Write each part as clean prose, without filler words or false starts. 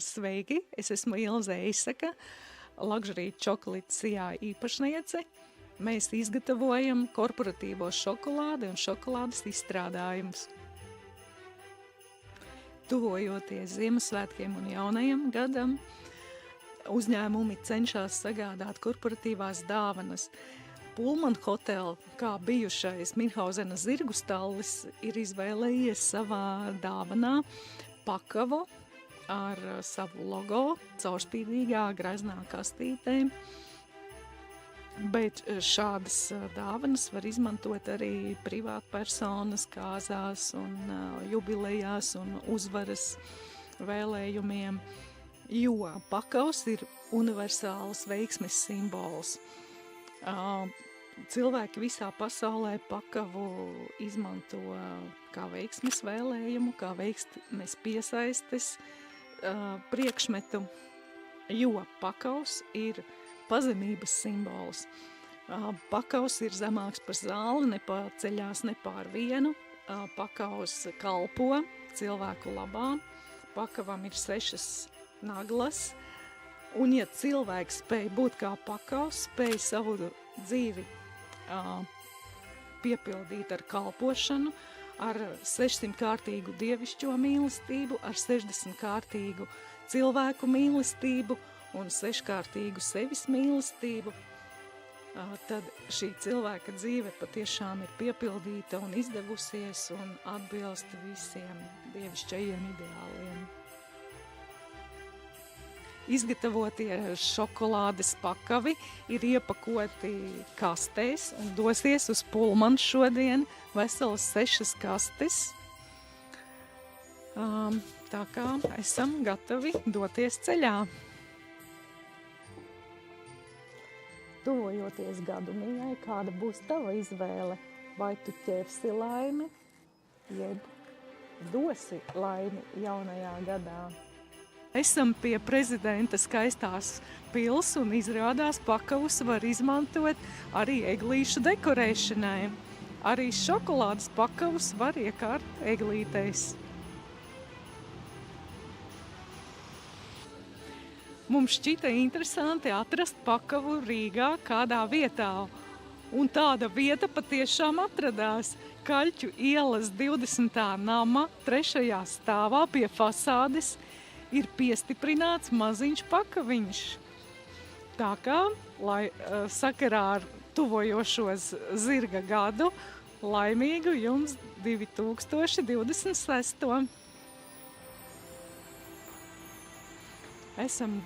Sveiki, es esmu Ilze Eisaka, Luxury Chocolate Sijā īpašniece. Mēs izgatavojam korporatīvo šokolādi un šokolādes izstrādājumus. Tuvojoties Ziemassvētkiem un jaunajam gadam, uzņēmumi cenšas sagādāt korporatīvās dāvanas. Pullman Hotel, kā bijušais Minhausena zirgu stallis, ir izvēlējies savā dāvanā pakavu ar savu logo, caurspīdīgā greznā kastītē. Bet šādas dāvanas var izmantot arī privātpersonas kāzās un jubilejās un uzvaras vēlējumiem, jo pakavs ir universāls veiksmes simbols. Cilvēki visā pasaulē pakavu izmanto kā veiksmes vēlējumu, kā veiksmes piesaistes priekšmetu, jo pakavs ir pazemības simbols. Pakavs ir zemāks par zāli, nepaceļās ne pār vienu. Pakavs kalpo cilvēku labā. Pakavam ir 6 naglas. Un ja cilvēks spēj būt kā pakavs, spēj savu dzīvi piepildīt ar kalpošanu, ar 600-kārtīgu dievišķo mīlestību, ar 60-kārtīgu cilvēku mīlestību un 6-kārtīgu sevis mīlestību, tad šī cilvēka dzīve patiešām ir piepildīta un izdevusies un atbilst visiem dievišķajiem ideāliem. Izgatavotie šokolādes pakavi ir iepakoti kastēs un dosies uz Pullman šodien veselas 6 kastes. Tā kā esam gatavi doties ceļā. Tuvojoties gadumijai, kāda būs tava izvēle? Vai tu ķersi laimi, jeb dosi laimi jaunajā gadā? Esam pie prezidenta skaistās pils un izrādās pakavus var izmantot arī eglīšu dekorēšanai. Arī šokolādes pakavus var iekārt eglītēs. Mums šķita interesanti atrast pakavu Rīgā kādā vietā. Un tāda vieta patiešām atradās Kaļķu ielas 20. nama 3. stāvā pie fasādes ir piestiprināts maziņš pakaviņš. Tā kā, lai sakarā ar tuvojošos zirga gadu, laimīgu jums 2026. Esam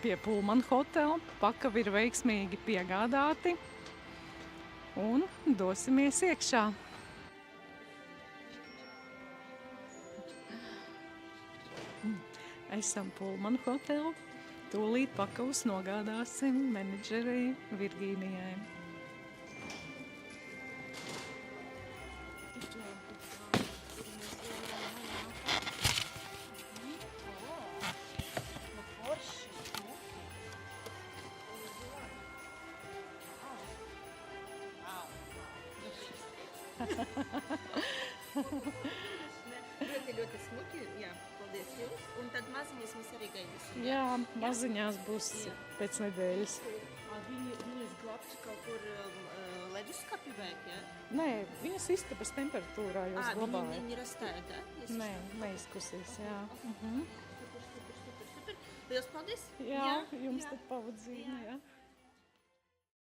pie Pullman Hotel, pakavi ir veiksmīgi piegādāti un dosimies iekšā. Esam Pullman Hotel, tūlīt pakavus nogādāsim menedžerei Virgīnijai. Ļoti smuki, jā, paldies jums. Un tad maziņas mēs arī gaidīsim. Jā, maziņās būs pēc nedēļas. Viņas glabs kaut kur leduskapi vajag, jā? Nē, viņas istabas temperatūrā jūs glabājat. Viņi ir astēta? Nē, neizkusīs, jā. Super. Liels paldies! Jā, jums tad pavadzīme, jā.